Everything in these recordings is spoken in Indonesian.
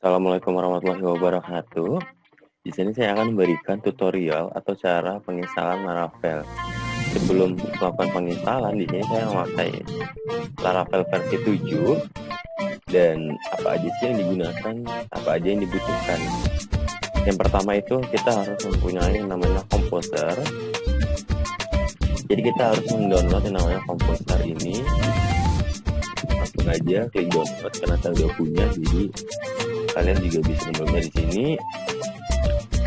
Assalamualaikum warahmatullahi wabarakatuh. Di sini saya akan memberikan tutorial atau cara penginstalan Laravel. Sebelum melakukan penginstalan, di sini saya memakai Laravel versi 7 dan apa aja sih yang digunakan, apa aja yang dibutuhkan. Yang pertama itu kita harus mempunyai yang namanya Composer. Jadi kita harus mendownload yang namanya Composer ini. Langsung aja klik download karena saya udah punya, jadi kalian juga bisa mendownloadnya di sini.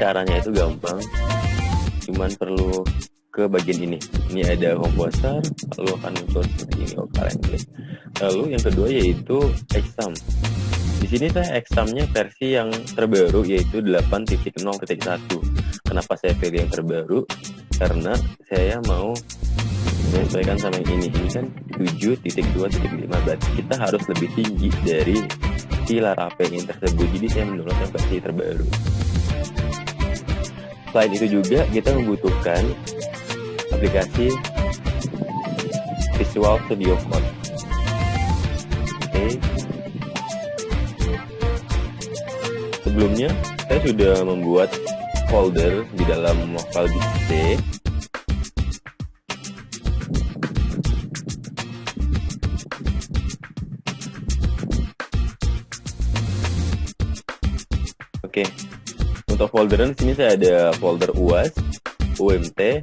Caranya itu gampang, cuman perlu ke bagian ini. Ini ada Composer, lalu akan muncul seperti ini. Kalian klik. Lalu yang kedua yaitu Exam. Di sini saya examnya versi yang terbaru yaitu 8.0.1. Kenapa saya pilih yang terbaru? Karena saya mau menyesuaikan sama yang ini. Ini kan 7.2.5, berarti kita harus lebih tinggi dari si Laravel ini tersebut. Jadi saya mendownload yang versi terbaru. Selain itu juga kita membutuhkan aplikasi Visual Studio Code. Oke. Sebelumnya saya sudah membuat folder di dalam local disk C. Oke, untuk folderan di sini saya ada folder UAS, UMT,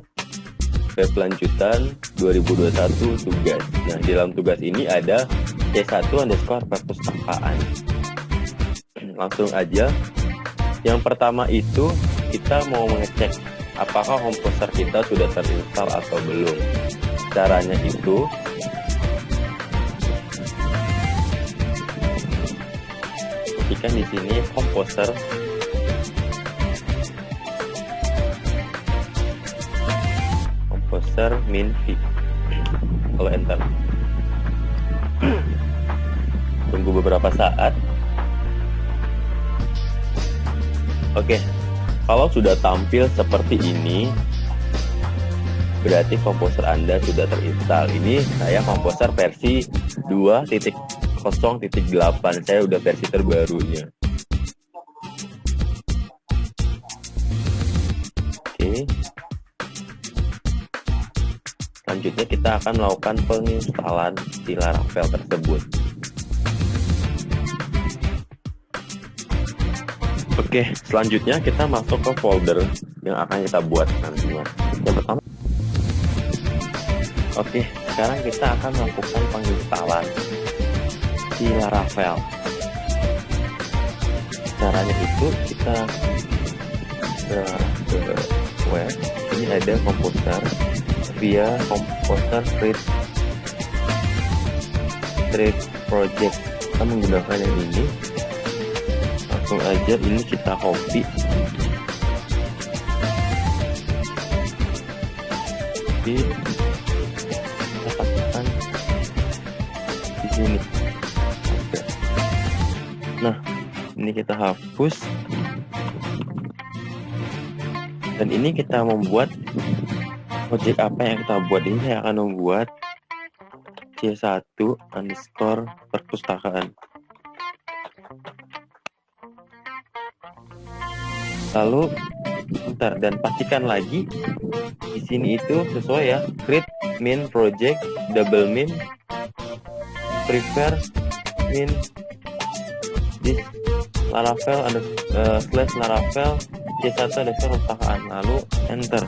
web lanjutan 2021 tugas. Nah, di dalam tugas ini ada C1_perpustakaan. Langsung aja. Yang pertama itu kita mau mengecek apakah Composer kita sudah terinstall atau belum. Caranya itu ketikkan di sini Composer min_v, kalau enter. Tunggu beberapa saat. Oke, kalau sudah tampil seperti ini, berarti Composer Anda sudah terinstall. Ini saya Composer versi 2.0.8, saya udah versi terbarunya. Oke. Selanjutnya kita akan melakukan penginstalan di Laravel tersebut. Oke, selanjutnya kita masuk ke folder yang akan kita buat nantinya. Yang pertama, oke, sekarang kita akan melakukan penginstalan di Laravel. Caranya itu kita ke web, ini ada Composer via Composer Create Project. Kita menggunakan yang ini. Langsung aja ini kita copy. Kita pasangkan di sini. Nah, ini kita hapus. Dan ini kita membuat project apa yang kita buat ini. Saya akan membuat C1_perpustakaan. Lalu bentar, dan pastikan lagi di sini itu sesuai ya. Create min project double min prepare min this Laravel slash Laravel C1_perpustakaan, lalu enter.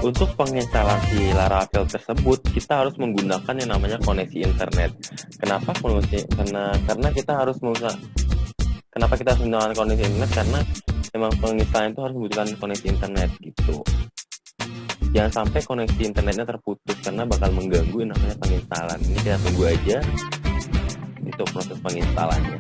Untuk penginstalasi Laravel tersebut, kita harus menggunakan yang namanya koneksi internet. Kenapa koneksi? Karena kita harus kenapa kita harus menggunakan koneksi internet? Karena memang penginstalan itu harus membutuhkan koneksi internet gitu. Jangan sampai koneksi internetnya terputus karena bakal mengganggu yang namanya penginstalan. Ini kita tunggu aja untuk proses penginstalannya.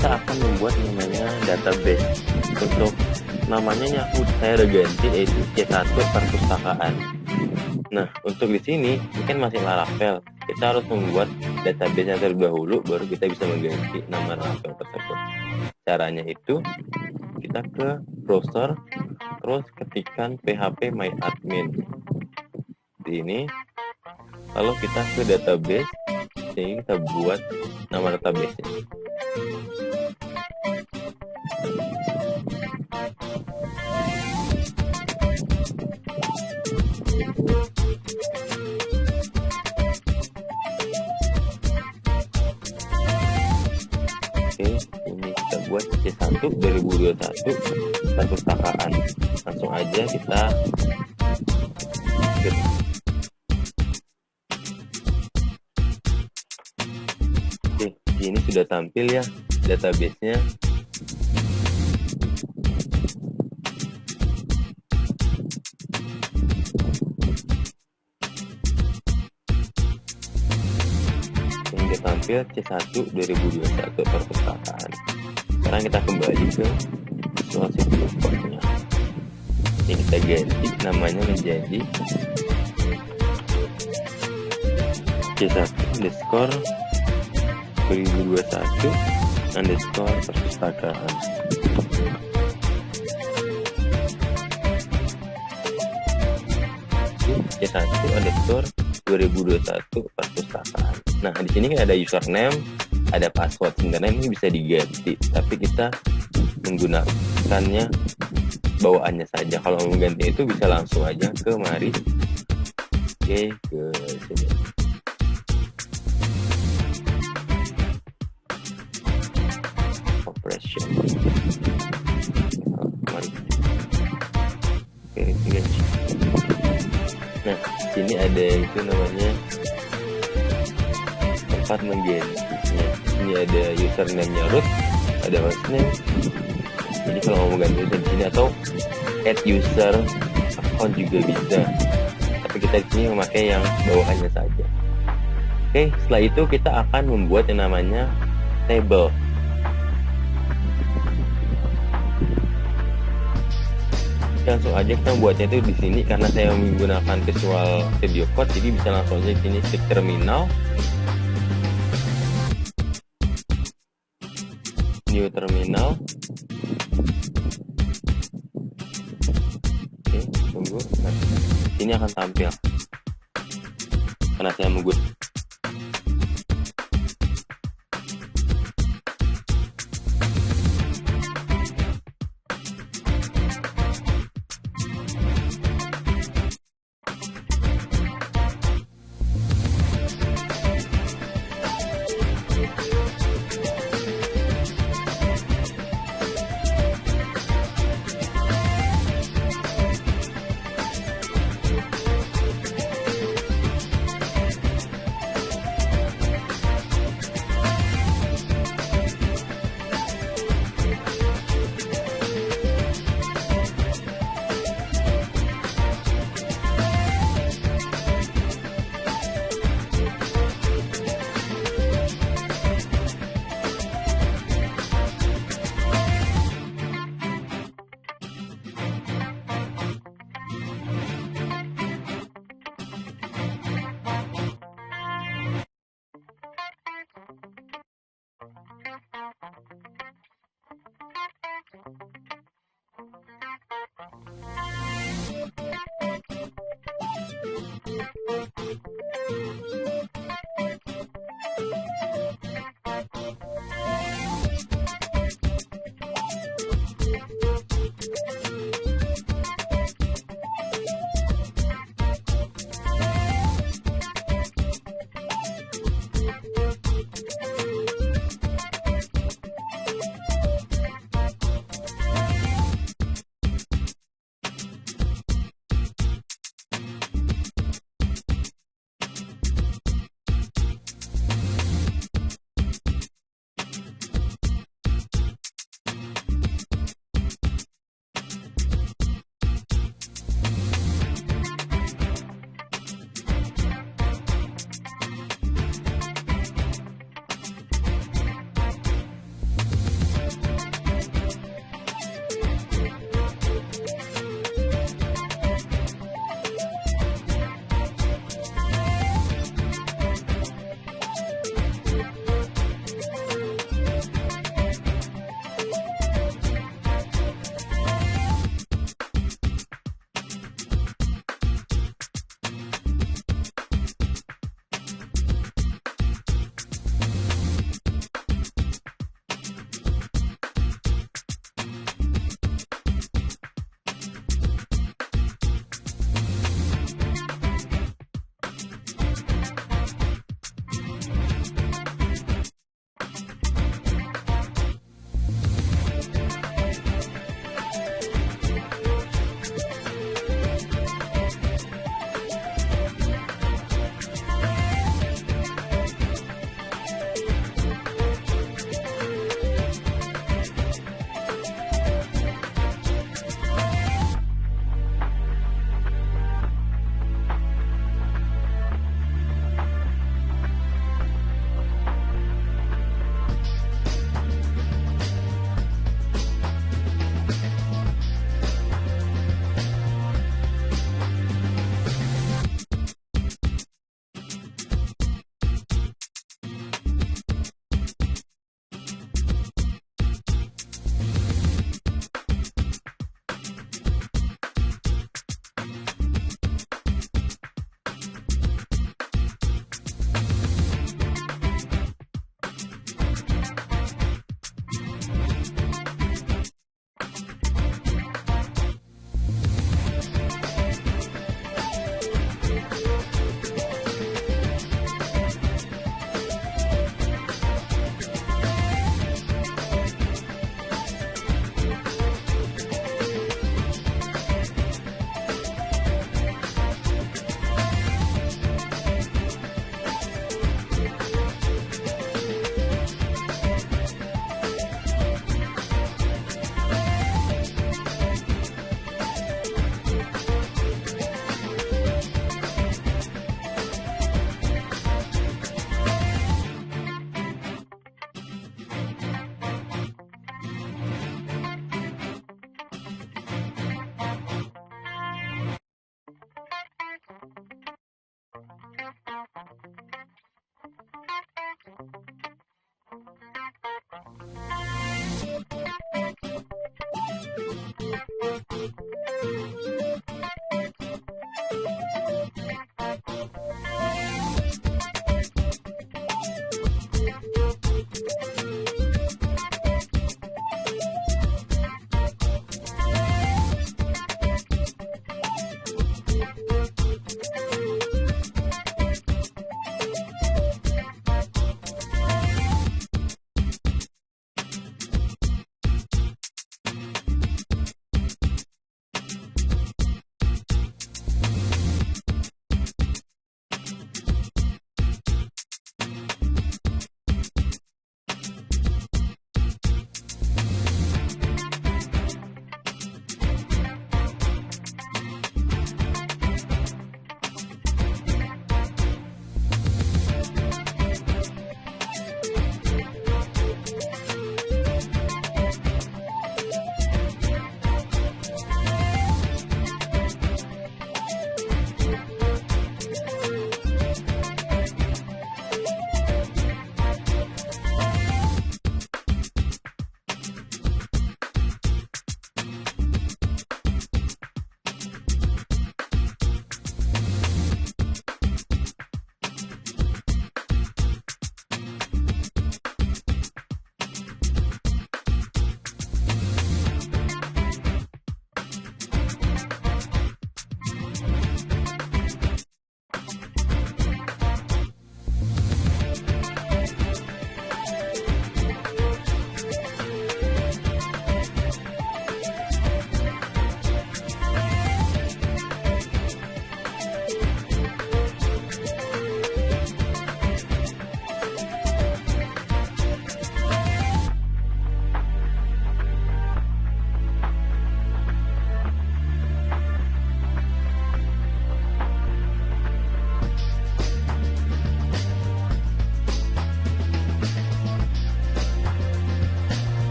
kita akan membuat namanya database. Untuk namanya saya udah ganti, yaitu C1 perpustakaan. Nah, untuk di sini ini kan masih Laravel. Kita harus membuat database yang terlebih dahulu, baru kita bisa mengganti nama Laravel tersebut. Caranya itu kita ke browser, terus ketikkan php myadmin di ini, lalu kita ke database, jadi kita buat nama database-nya. Oke, ini kita buat C1 2021 perpustakaan. Langsung aja kita Oke, ini sudah tampil ya database-nya. Ini sudah tampil C1 2021 perpustakaan. Sekarang kita kembali ke Visual Studio Code-nya. Ini kita ganti namanya menjadi C1 underscore 2021 underscore perpustakaan. C1 underscore 2021 perpustakaan. Nah, di sini kan ada username, ada password. Sebenarnya ini bisa diganti, tapi kita menggunakannya bawaannya saja. Kalau mau mengganti itu bisa langsung aja ke mari. Oke, ke sini. Operation. Mari. Oke, nah, sini ada itu namanya tempat menggantinya. Ini ada username-nya root, ada hostname. Jadi kalau mau ganti di sini atau add user account juga bisa. Tapi kita di sini memakai yang bawahannya saja. Oke, setelah itu kita akan membuat yang namanya table. Langsung aja kita buatnya itu di sini, karena saya menggunakan Visual Studio Code, jadi bisa langsung aja di sini klik terminal, new terminal. Oke, tunggu. Nah, ini akan tampil karena saya menggunakan.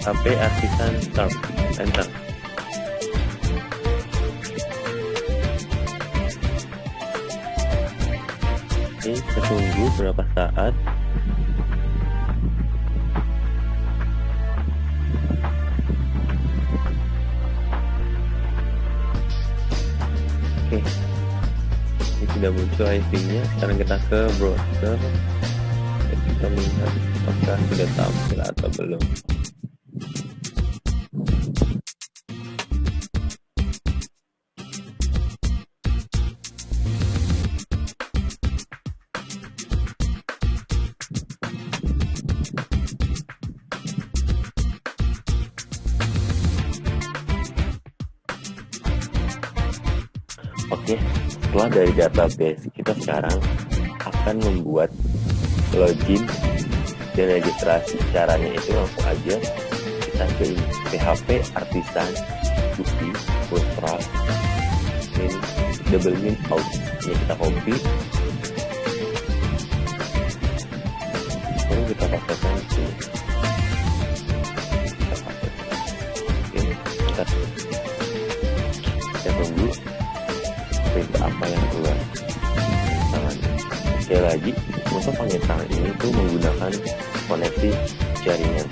HP Artisan Start. Enter. Oke, kita tunggu berapa saat. Oke, ini sudah muncul IP-nya. Sekarang kita ke browser. Kita melihat apakah sudah tampil atau belum. Oke, setelah dari database, kita sekarang akan membuat login dan registrasi. Caranya itu langsung aja kita ke PHP Artisan Bukti Bootstrap ini double min out. Ini kita copy, lalu kita pastikan di sini. Kita tunggu perintah apa yang keluar. Sekali lagi, untuk penginstalan ini tuh menggunakan koneksi jaringan.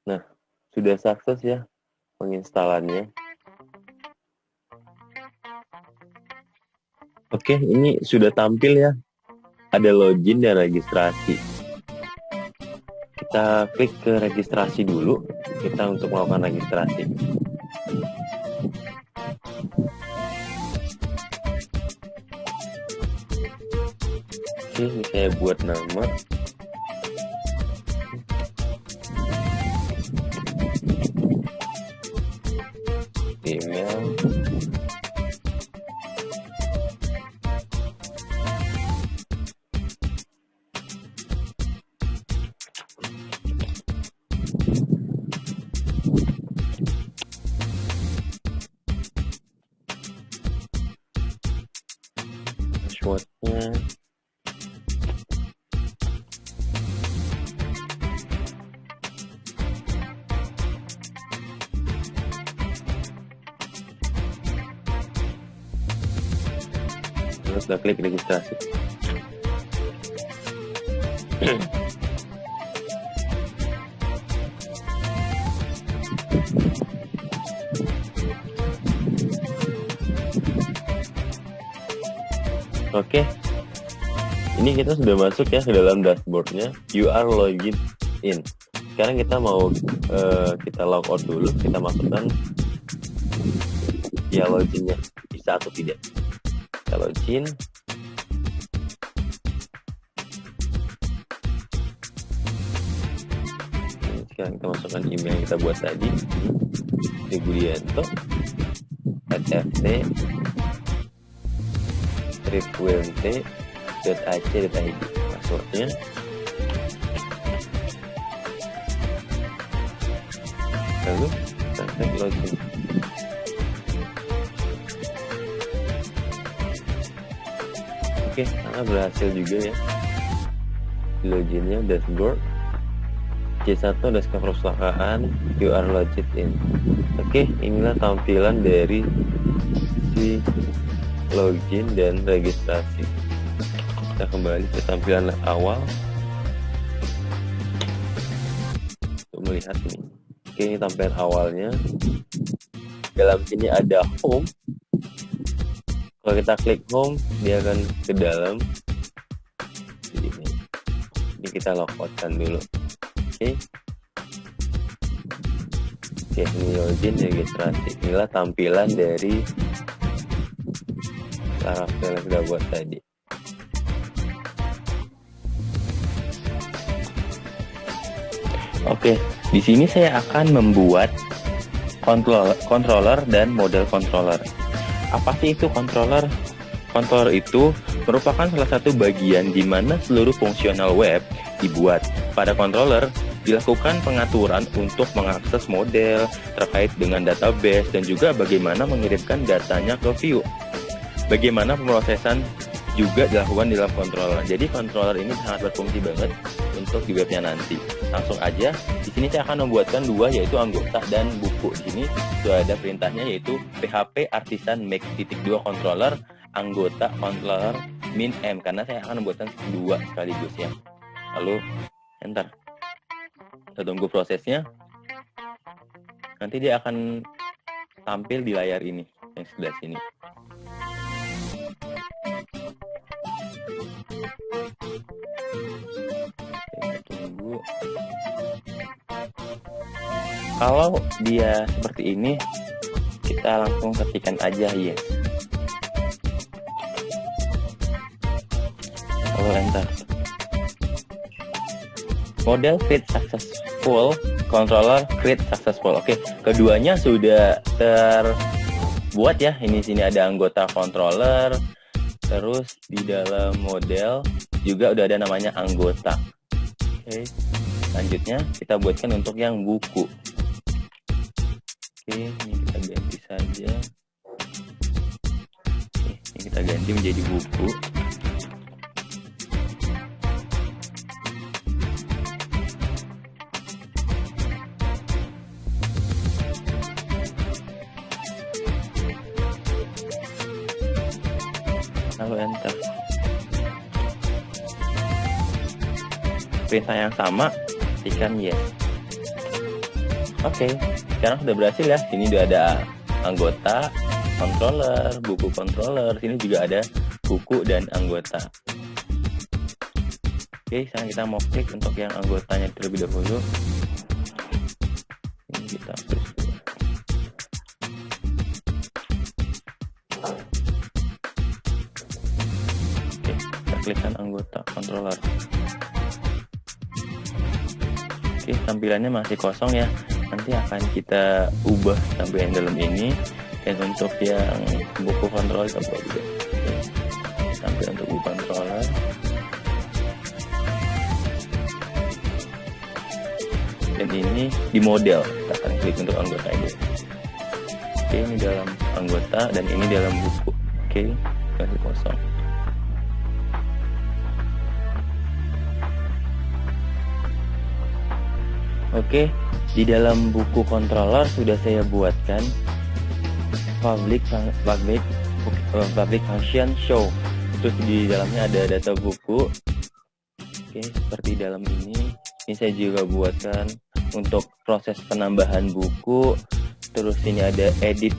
Nah, sudah sukses ya penginstalannya. Oke, ini sudah tampil ya. Ada login dan registrasi. Kita klik ke registrasi dulu. Kita untuk melakukan registrasi. Oke, ini saya buat nama. Email. Passwordnya. Terus kita klik registrasi. Oke, ini kita sudah masuk ya ke dalam dashboardnya. You are logged in. Sekarang kita mau kita log out dulu. Kita masukkan ya loginnya bisa atau tidak. Kita login. Sekarang kita masukkan email yang kita buat tadi. Budianto@ft .ac.id passwordnya. Lalu kita klik login. Oke, karena berhasil juga ya loginnya. Dashboard C1 perpustakaan, you are logged in. Oke, inilah tampilan dari si login dan registrasi. Kita kembali ke tampilan awal untuk melihat ini. Oke, ini tampilan awalnya. Dalam sini ada home. Kalau kita klik home, dia akan ke dalam. Ini kita logoutkan dulu. Oke. Oke, ini login registrasi. Inilah tampilan dari karakter yang sudah buat tadi. Oke, di sini saya akan membuat controller dan model controller. Apa sih itu controller? Controller itu merupakan salah satu bagian di mana seluruh fungsional web dibuat. Pada controller, dilakukan pengaturan untuk mengakses model terkait dengan database dan juga bagaimana mengirimkan datanya ke view. Bagaimana pemrosesan juga dilakukan di dalam controller. Jadi controller ini sangat berfungsi banget untuk di webnya nanti. Langsung aja, di sini saya akan membuatkan dua, yaitu anggota dan buku. Di sini sudah ada perintahnya, yaitu php artisan make .2 controller anggota controller min m, karena saya akan membuatkan dua sekaligus ya. Lalu enter. Kita tunggu prosesnya. Nanti dia akan tampil di layar ini yang sebelah sini. Tunggu. Kalau dia seperti ini, kita langsung ketikkan aja yes. Lalu enter. Model create successful, controller create successful. Oke, keduanya sudah terbuat ya. Ini sini ada anggota controller, terus di dalam model juga udah ada namanya anggota. Oke, selanjutnya kita buatkan untuk yang buku. Oke, ini kita ganti saja. Oke, ini kita ganti menjadi buku. Lalu enter. Perintah yang sama, ketikkan yes. Oke, sekarang sudah berhasil ya. Ini sudah ada anggota, controller, buku controller. Sini juga ada buku dan anggota. Oke, sekarang kita mau klik untuk yang anggotanya terlebih dahulu. Ini kita hapus. Oke, kita klikkan anggota controller. Oke, tampilannya masih kosong ya. Nanti akan kita ubah tampilan dalam ini. Dan untuk yang buku controller kita buat juga. Oke, tampilan untuk buku controller. Dan ini di model. Kita akan klik untuk anggota ini. Oke, ini dalam anggota dan ini dalam buku. Oke, masih kosong. Oke, di dalam buku controller sudah saya buatkan public function show. Terus di dalamnya ada data buku. Oke, seperti dalam ini. Ini saya juga buatkan untuk proses penambahan buku. Terus ini ada edit.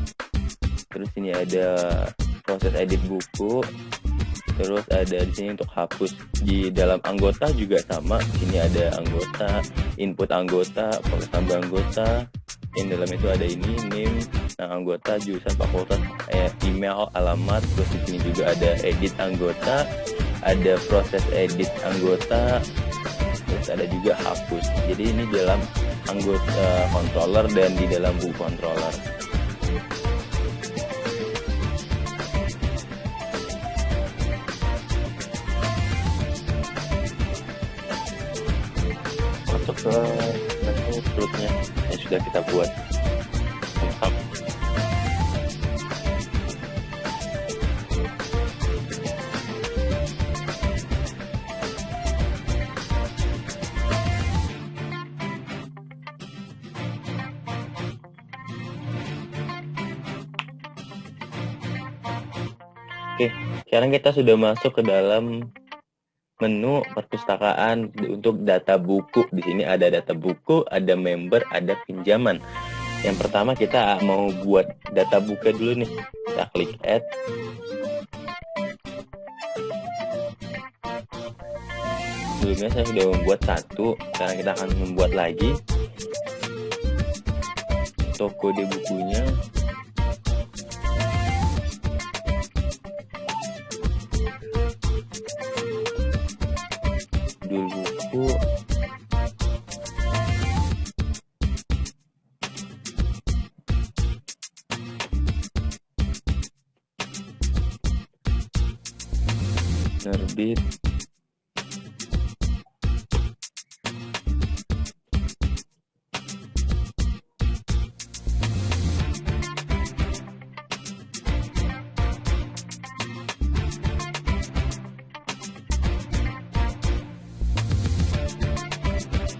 Terus ini ada proses edit buku. Terus ada di sini untuk hapus. Di dalam anggota juga sama. Di sini ada anggota, input anggota, proses tambah anggota. Yang dalam itu ada ini name, nah anggota, jurusan, fakultas, email, alamat. Terus di sini juga ada edit anggota, ada proses edit anggota. Terus ada juga hapus. Jadi ini dalam anggota controller dan di dalam buku controller. Masuk ke menu struknya yang sudah kita buat. Oke, sekarang kita sudah masuk ke dalam menu perpustakaan untuk data buku. Di sini ada data buku, ada member, ada pinjaman. Yang pertama kita mau buat data buku dulu nih. Kita klik add. Sebelumnya saya sudah membuat satu, sekarang kita akan membuat lagi. Untuk kode bukunya. Judul buku, penerbit,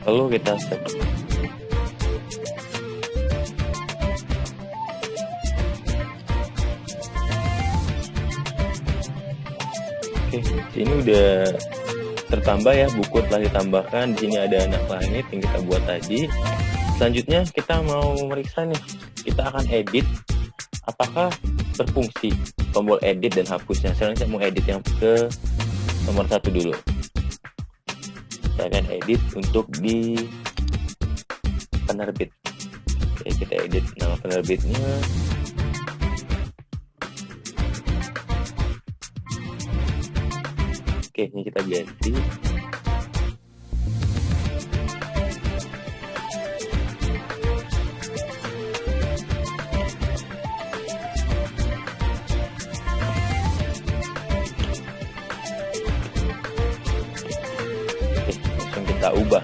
Lalu kita save. Oke, ini udah tertambah ya, buku telah ditambahkan. Di sini ada anak langit yang kita buat tadi. Selanjutnya kita mau meriksa nih, kita akan edit apakah berfungsi tombol edit dan hapusnya. Sekarang saya mau edit yang ke nomor 1 dulu. Saya akan edit untuk di penerbit. Oke, kita edit nama penerbitnya. Oke, ini kita ganti. Oke, langsung kita ubah.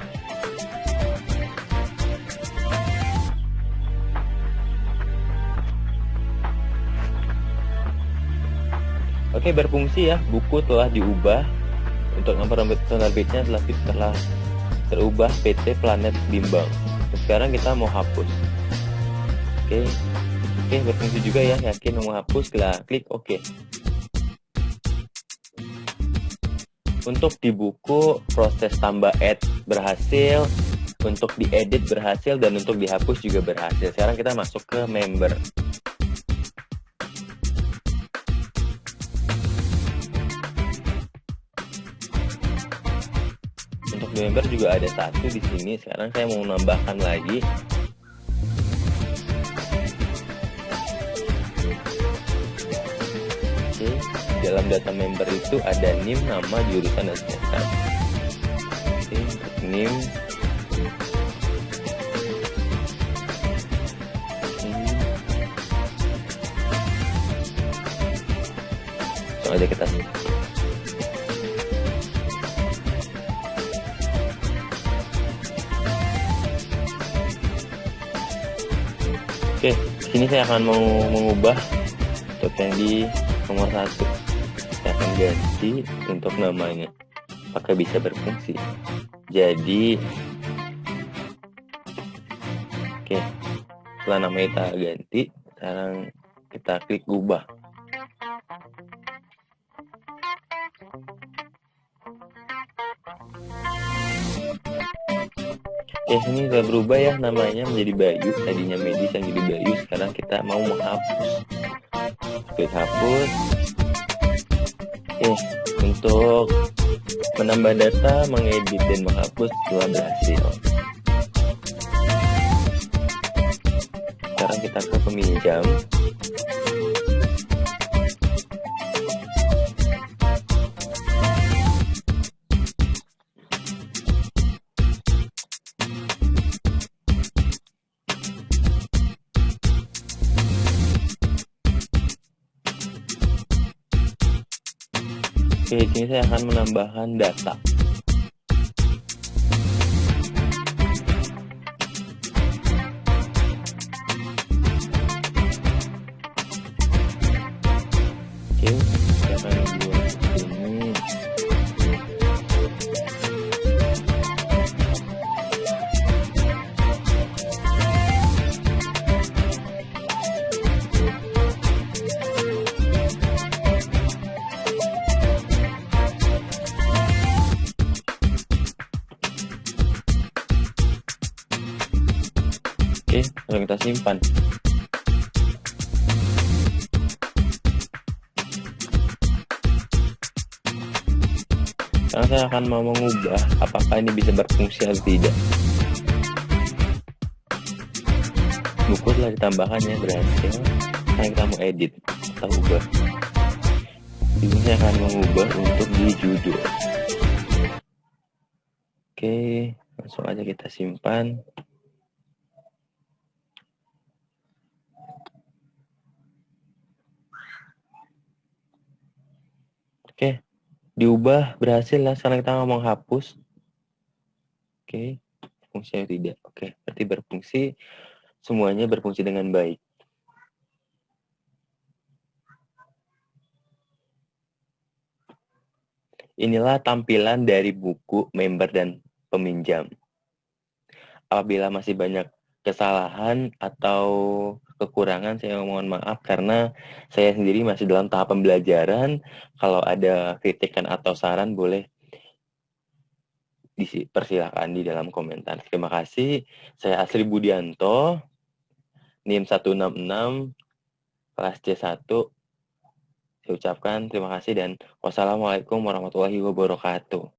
Oke, berfungsi ya. Buku telah diubah. Untuk nomor penerbitnya telah terubah PT Planet Bimbang. Sekarang kita mau hapus. Oke, berfungsi juga ya. Yakin mau hapus, kita klik OK. Untuk di buku proses tambah add berhasil, untuk diedit berhasil, dan untuk dihapus juga berhasil. Sekarang kita masuk ke member. Untuk member juga ada satu di sini. Sekarang saya mau menambahkan lagi. Oke, dalam data member itu ada NIM, nama, jurusan, dan semester. Oke, NIM. Langsung aja kita sih. Oke, sini saya akan mau mengubah untuk yang di nomor 1. Saya akan ganti untuk namanya, apakah bisa berfungsi. Jadi, oke, setelah nama kita ganti, sekarang kita klik ubah. Oke, ini sudah berubah ya namanya menjadi Bayu. Tadinya Medis yang jadi Bayu. Sekarang kita mau menghapus. Klik hapus. Oke, untuk menambah data, mengedit, dan menghapus telah berhasil. Sekarang kita ke peminjam. Oke, di sini saya akan menambahkan data. Oke, saya akan buat ini. Oke, lalu kita simpan. Sekarang saya akan mau mengubah apakah ini bisa berfungsi atau tidak. Buku telah ditambahkan ya, berhasil. Sekarang kita mau edit atau ubah. Ini saya akan mengubah untuk di judul. Oke, langsung aja kita simpan. Oke, diubah berhasil lah. Sekarang kita ngomong hapus. Oke, fungsinya tidak. Oke, berarti berfungsi. Semuanya berfungsi dengan baik. Inilah tampilan dari buku member dan peminjam. apabila masih banyak kesalahan atau kekurangan, saya mohon maaf karena saya sendiri masih dalam tahap pembelajaran. Kalau ada kritikan atau saran boleh dipersilakan di dalam komentar. Terima kasih. Saya Asri Budianto, NIM 166, kelas C1. Saya ucapkan terima kasih dan wassalamualaikum warahmatullahi wabarakatuh.